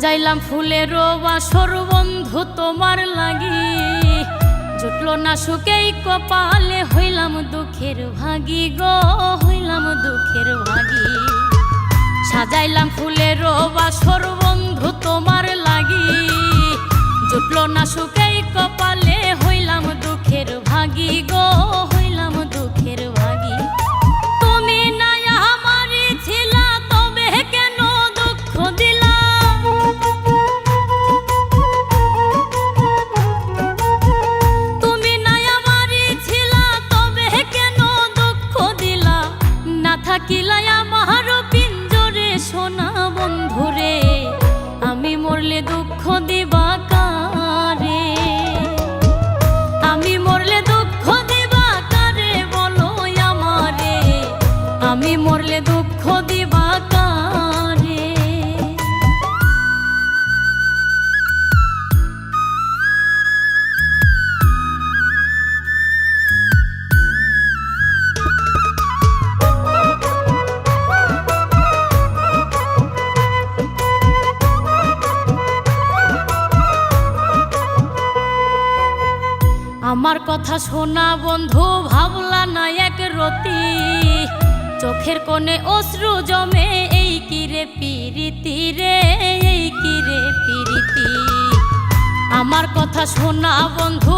সাজাইলাম ফুলের বাসর বন্ধু তোমার লাগি, জুটলো না সুখেই কপালে, হইলাম দুঃখের ভাগী গো, হইলাম দুঃখের ভাগী। সাজাইলাম ফুলের বাসর বন্ধু তোমার লাগি, জুটলো না সুখেই কপালে, হইলাম দুঃখের ভাগী গো, হইলাম দুঃখের ভাগী। তুমি নাই আমারই ছিলা, তবে কেন দুঃখ দিলা? তুমি নাই আমারই ছিলা, তবে কেন দুঃখ দিলা? না থাকিলাই আমার পিঞ্জরে সোনা বন্ধুরে, আমি মরলে দুঃখ দিবা কারে? আমি মরলে দুঃখ দিবা কারে বলো আমারে, আমি মরলে দুঃখ দিবা কারে? আমার কথা শোনা বন্ধু, ভাবলা না এক রতি, চোখের কোণে অশ্রু জমে, এই কিরে পিরিতি রে, এই কিরে পিরিতি। আমার কথা শোনা বন্ধু,